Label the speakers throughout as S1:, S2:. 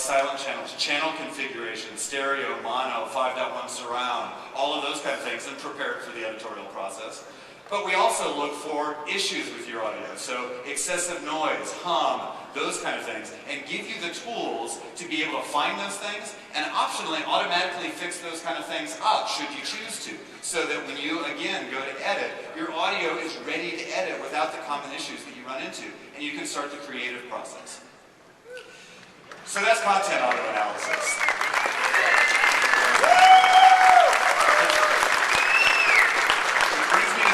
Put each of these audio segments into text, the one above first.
S1: silent channels, channel configuration, stereo, mono, 5.1 surround, all of those kind of things, and prepare it for the editorial process. But we also look for issues with your audio, so excessive noise, hum, those kind of things, and give you the tools to be able to find those things and optionally automatically fix those kind of things up should you choose to, so that when you, again, go to edit, your audio is ready to edit without the common issues that you run into, and you can start the creative process. So that's content audio analysis.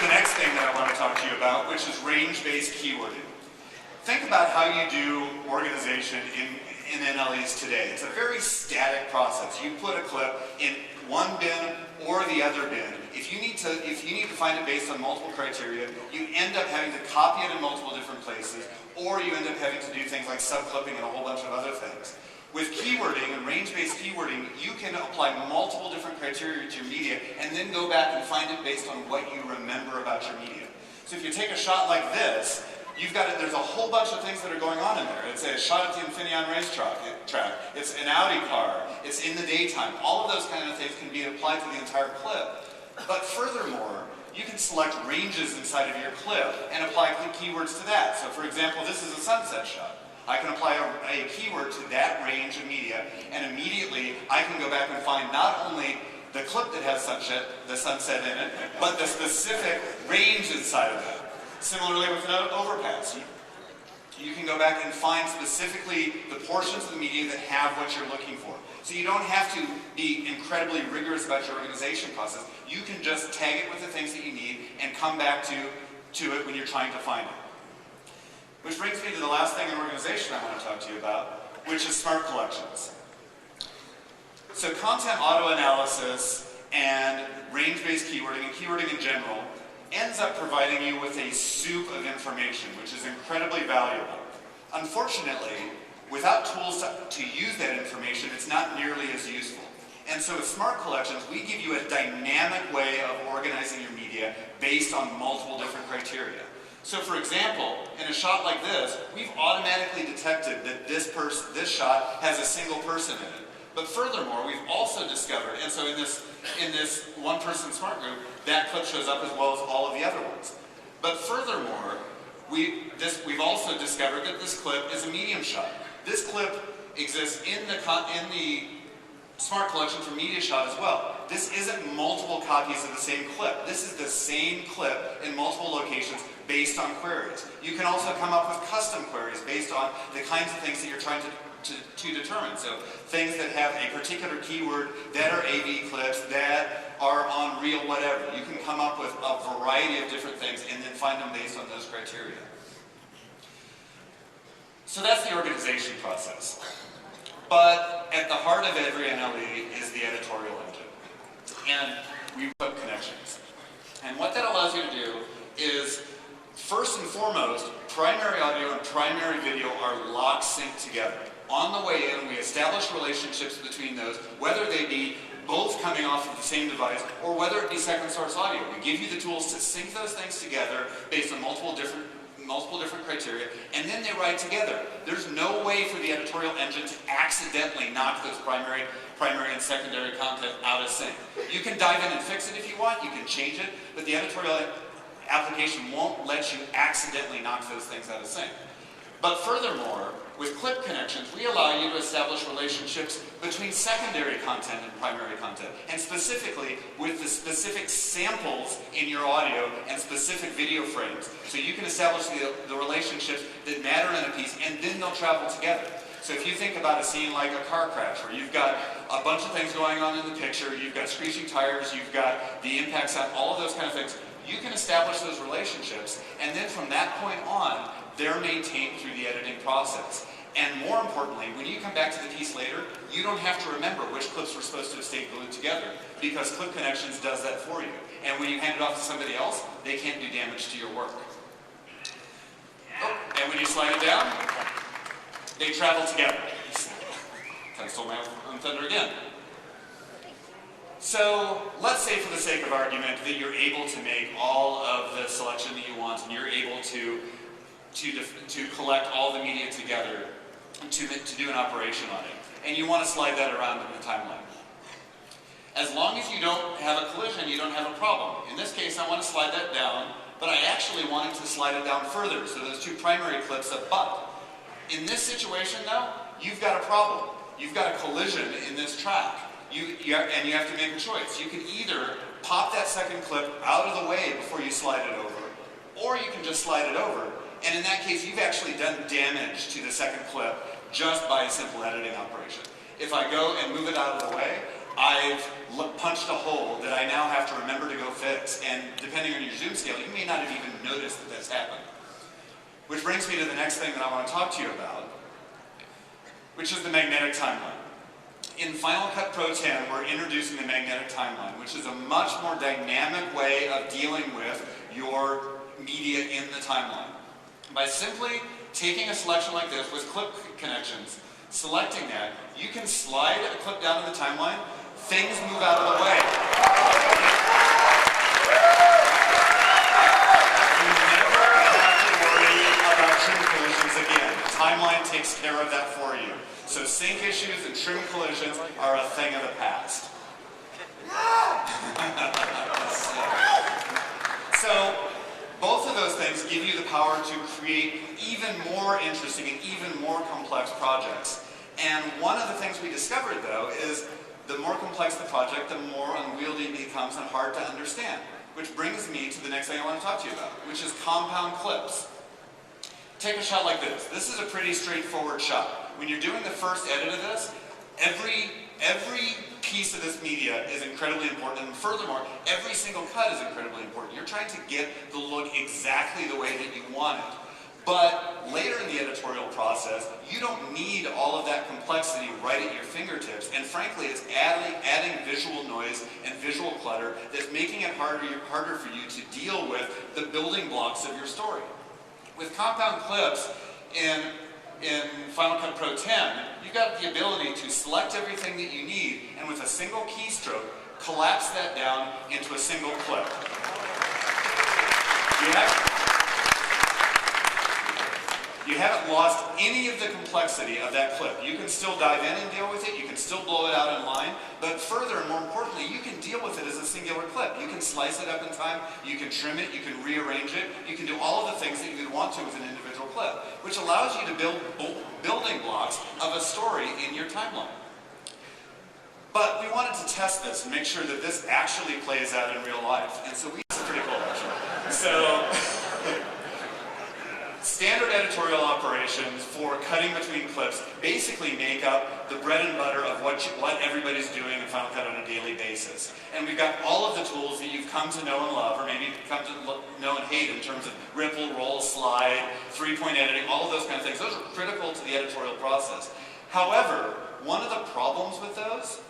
S1: The next thing that I want to talk to you about, which is range-based keywording. Think about how you do organization in NLEs today. It's a very static process. You put a clip in one bin or the other bin. If you need to find it based on multiple criteria, you end up having to copy it in multiple different places, or you end up having to do things like subclipping and a whole bunch of other things. With keywording and range-based keywording, you can apply multiple different criteria to your media and then go back and find it based on what you remember about your media. So if you take a shot like this, there's a whole bunch of things that are going on in there. It's a shot at the Infineon racetrack, it's an Audi car, it's in the daytime. All of those kind of things can be applied to the entire clip. But furthermore, you can select ranges inside of your clip and apply keywords to that. So for example, this is a sunset shot. I can apply a keyword to that range of media, and immediately I can go back and find not only the clip that has the sunset in it, but the specific range inside of that. Similarly with an overpass, you can go back and find specifically the portions of the media that have what you're looking for. So you don't have to be incredibly rigorous about your organization process. You can just tag it with the things that you need and come back to it when you're trying to find it. Which brings me to the last thing in organization I want to talk to you about, which is smart collections. So content auto analysis and range-based keywording, and keywording in general, ends up providing you with a soup of information, which is incredibly valuable. Unfortunately, without tools to use that information, it's not nearly as useful. And so with smart collections, we give you a dynamic way of organizing your media based on multiple different criteria. So for example, in a shot like this, we've automatically detected that this shot has a single person in it. But furthermore, we've also discovered, and so in this one-person smart group, that clip shows up as well as all of the other ones. But furthermore, we've also discovered that this clip is a medium shot. This clip exists in the smart collection for media shot as well. This isn't multiple copies of the same clip. This is the same clip in multiple locations based on queries. You can also come up with custom queries based on the kinds of things that you're trying to determine. So things that have a particular keyword, that are AV clips, that are on real whatever. You can come up with a variety of different things and then find them based on those criteria. So that's the organization process. But at the heart of every NLE is the editorial engine. And we put connections. And what that allows you to do is, first and foremost, primary audio and primary video are lock-synced together. On the way in, we establish relationships between those, whether they be both coming off of the same device or whether it be second source audio. We give you the tools to sync those things together based on multiple different criteria, and then they ride together. There's no way for the editorial engine to accidentally knock those primary and secondary content out of sync. You can dive in and fix it if you want, you can change it, but the editorial application won't let you accidentally knock those things out of sync. But furthermore, with clip connections, we allow you to establish relationships between secondary content and primary content, and specifically with the specific samples in your audio and specific video frames. So you can establish the relationships that matter in a piece, and then they'll travel together. So if you think about a scene like a car crash, where you've got a bunch of things going on in the picture, you've got screeching tires, you've got the impact sound, all of those kind of things, you can establish those relationships, and then from that point on, they're maintained through the editing process. And more importantly, when you come back to the piece later, you don't have to remember which clips were supposed to have stayed glued together, because Clip Connections does that for you. And when you hand it off to somebody else, they can't do damage to your work. Oh, and when you slide it down, they travel together. Kind of stole my own thunder again. So let's say, for the sake of argument, that you're able to make all of the selection that you want, and you're able to collect all the media together to do an operation on it. And you want to slide that around in the timeline. As long as you don't have a collision, you don't have a problem. In this case, I want to slide that down, but I actually wanted to slide it down further, so those two primary clips abut. In this situation, though, you've got a problem. You've got a collision in this track, and you have to make a choice. You can either pop that second clip out of the way before you slide it over, or you can just slide it over, and in that case, you've actually done damage to the second clip just by a simple editing operation. If I go and move it out of the way, I've punched a hole that I now have to remember to go fix, and depending on your zoom scale, you may not have even noticed that that's happened. Which brings me to the next thing that I want to talk to you about, which is the magnetic timeline. In Final Cut Pro 10, we're introducing the magnetic timeline, which is a much more dynamic way of dealing with your media in the timeline. By simply taking a selection like this with clip connections, selecting that, you can slide a clip down in the timeline, things move out of the way. You never have to worry about trim collisions again. The timeline takes care of that for you. So sync issues and trim collisions are a thing of the past. So both of those things give you the power to create even more interesting and even more complex projects. And one of the things we discovered, though, is the more complex the project, the more unwieldy it becomes and hard to understand. Which brings me to the next thing I want to talk to you about, which is compound clips. Take a shot like this. This is a pretty straightforward shot. When you're doing the first edit of this, every piece of this media is incredibly important, and furthermore, every single cut is incredibly important. You're trying to get the look exactly the way that you want it. But later in the editorial process, you don't need all of that complexity right at your fingertips, and frankly, it's adding visual noise and visual clutter that's making it harder for you to deal with the building blocks of your story. With compound clips in Final Cut Pro 10, you've got the ability to select everything that you need, and with a single keystroke, collapse that down into a single clip. You haven't lost any of the complexity of that clip. You can still dive in and deal with it, you can still blow it out in line, but further and more importantly, you can deal with it as a singular clip. You can slice it up in time, you can trim it, you can rearrange it, you can do all of the things that you would want to with an individual clip, which allows you to build building blocks of a story in your timeline. But we wanted to test this and make sure that this actually plays out in real life, and so it's pretty cool actually. So, standard editorial operations for cutting between clips basically make up the bread and butter of what everybody's doing in Final Cut on a daily basis. And we've got all of the tools that you've come to know and love, or maybe come to know and hate in terms of ripple, roll, slide, three-point editing, all of those kind of things. Those are critical to the editorial process. However, one of the problems with those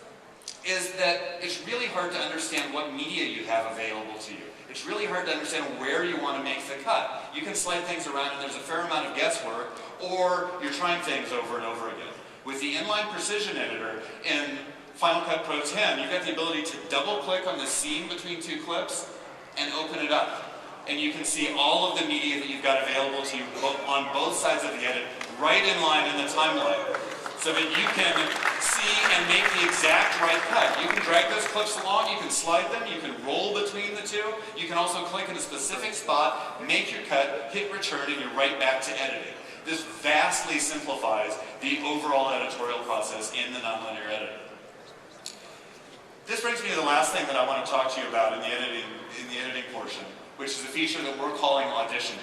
S1: is that it's really hard to understand what media you have available to you. It's really hard to understand where you want to make the cut. You can slide things around and there's a fair amount of guesswork, or you're trying things over and over again. With the inline precision editor in Final Cut Pro 10, you've got the ability to double click on the seam between two clips and open it up. And you can see all of the media that you've got available to you on both sides of the edit, right in line in the timeline, so that you can see and make the exact right cut. You can drag those clips along, you can slide them, you can roll between the two, you can also click in a specific spot, make your cut, hit return, and you're right back to editing. This vastly simplifies the overall editorial process in the nonlinear editor. This brings me to the last thing that I want to talk to you about in the editing portion, which is a feature that we're calling auditioning.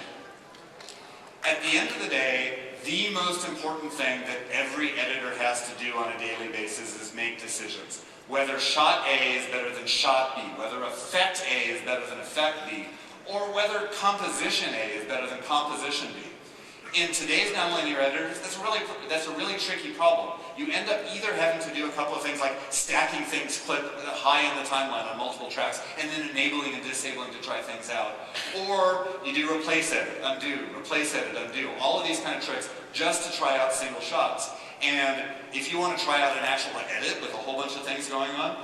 S1: At the end of the day, the most important thing that every editor has to do on a daily basis is make decisions. Whether shot A is better than shot B, whether effect A is better than effect B, or whether composition A is better than composition B. In today's nonlinear editors, that's a really tricky problem. You end up either having to do a couple of things like stacking things high in the timeline on multiple tracks and then enabling and disabling to try things out. Or you do replace edit, undo, replace edit, undo. All of these kind of tricks just to try out single shots. And if you want to try out an actual edit with a whole bunch of things going on,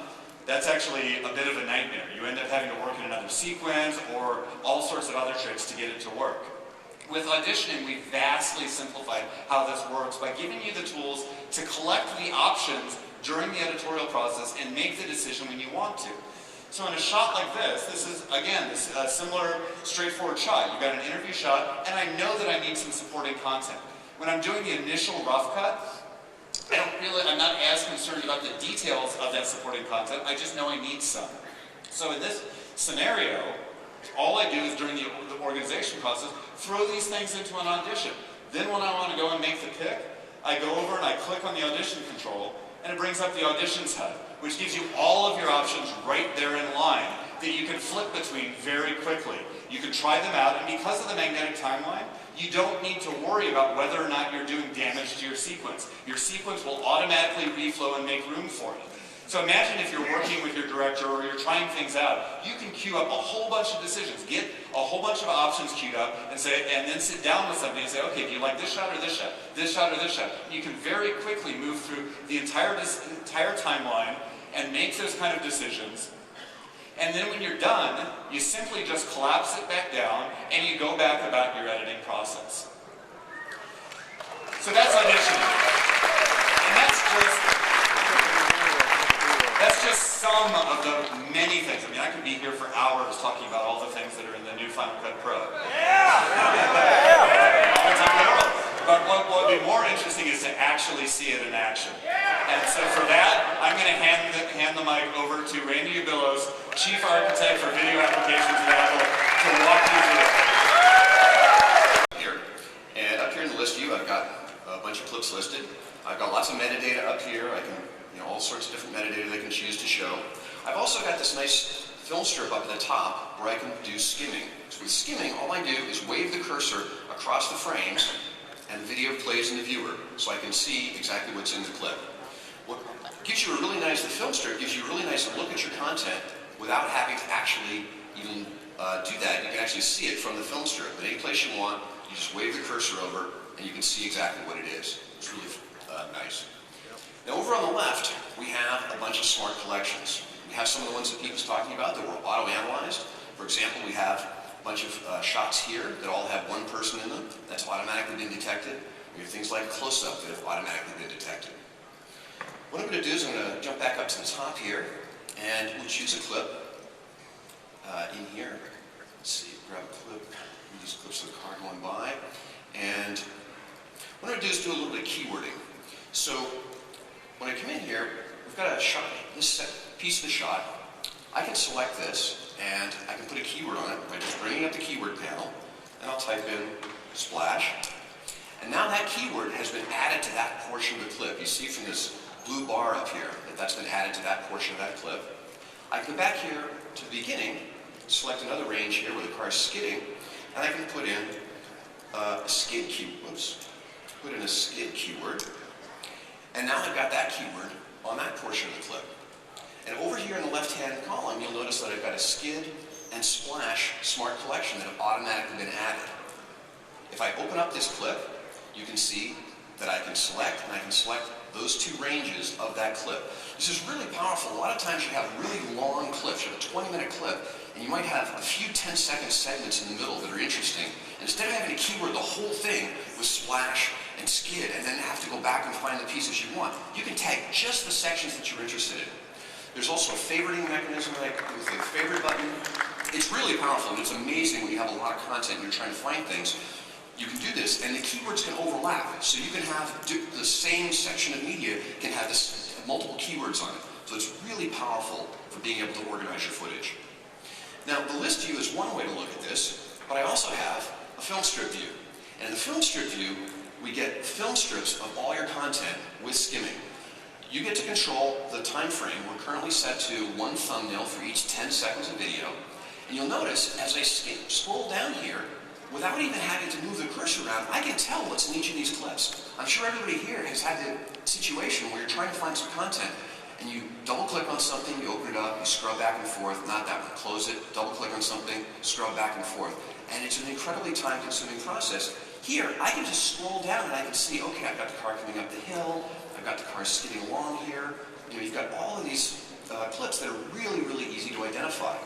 S1: that's actually a bit of a nightmare. You end up having to work in another sequence or all sorts of other tricks to get it to work. With auditioning, we've vastly simplified how this works by giving you the tools to collect the options during the editorial process and make the decision when you want to. So in a shot like this is, again, this similar straightforward shot. You've got an interview shot, and I know that I need some supporting content. When I'm doing the initial rough cut, I'm not as concerned about the details of that supporting content, I just know I need some. So in this scenario, all I do is during the organization process, throw these things into an audition. Then when I want to go and make the pick, I go over and I click on the audition control, and it brings up the auditions HUD, which gives you all of your options right there in line that you can flip between very quickly. You can try them out, and because of the magnetic timeline, you don't need to worry about whether or not you're doing damage to your sequence. Your sequence will automatically reflow and make room for it. So imagine if you're working with your director or you're trying things out, you can queue up a whole bunch of decisions, get a whole bunch of options queued up, and then sit down with somebody and say, okay, do you like this shot or this shot, this shot or this shot? You can very quickly move through the entire timeline and make those kind of decisions. And then when you're done, you simply just collapse it back down and you go back about your editing process. So that's auditioning. And that's just some of the many things. I mean, I could be here for hours talking about all the things that are in the new Final Cut Pro. But what would be more interesting is to actually see it in action. And so for that, I'm going to hand the mic over to Randy Ubilos, Chief Architect for Video Applications at Apple, to walk you through it.
S2: Here. And up here in the list view, I've got a bunch of clips listed. I've got lots of metadata up here. I can, all sorts of different metadata they can choose to show. I've also got this nice film strip up at the top where I can do skimming. So with skimming, all I do is wave the cursor across the frames and the video plays in the viewer, so I can see exactly what's in the clip. What gives you the film strip gives you a really nice look at your content without having to actually even do that. You can actually see it from the film strip. At any place you want, you just wave the cursor over and you can see exactly what it is. It's really nice. Now over on the left, we have a bunch of smart collections. We have some of the ones that Pete was talking about that were auto-analyzed. For example, we have a bunch of shots here that all have one person in them. That's automatically been detected. We have things like close-up that have automatically been detected. What I'm going to do is I'm going to jump back up to the top here, and we'll choose a clip in here. Let's see, grab a clip, these clips of the car going by, and what I'm going to do is do a little bit of keywording. So when I come in here, we've got a shot, this piece of the shot. I can select this, and I can put a keyword on it by just bringing up the keyword panel, and I'll type in splash. And now that keyword has been added to that portion of the clip. You see from this blue bar up here that's been added to that portion of that clip. I can go back here to the beginning, select another range here where the car is skidding, and I can put in a skid keyword. And now I've got that keyword on that portion of the clip. And over here in the left-hand column, you'll notice that I've got a skid and splash smart collection that have automatically been added. If I open up this clip, you can see that I can select, and I can select those two ranges of that clip. This is really powerful. A lot of times you have really long clips. You have a 20-minute clip, and you might have a few 10-second segments in the middle that are interesting. And instead of having to keyword the whole thing with splash and skid, and then have to go back and find the pieces you want, you can tag just the sections that you're interested in. There's also a favoriting mechanism like with the favorite button. It's really powerful, and it's amazing when you have a lot of content and you're trying to find things. You can do this, and the keywords can overlap. So you can have the same section of media can have multiple keywords on it. So it's really powerful for being able to organize your footage. Now, the list view is one way to look at this, but I also have a film strip view. And in the film strip view, we get film strips of all your content with skimming. You get to control the time frame. We're currently set to one thumbnail for each 10 seconds of video. And you'll notice as I scroll down here, without even having to move the cursor around, I can tell what's in each of these clips. I'm sure everybody here has had the situation where you're trying to find some content, and you double-click on something, you open it up, you scrub back and forth, not that one, close it, double-click on something, scrub back and forth. And it's an incredibly time-consuming process. Here, I can just scroll down and I can see, okay, I've got the car coming up the hill, I've got the car skidding along here. You've got all of these clips that are really, really easy to identify.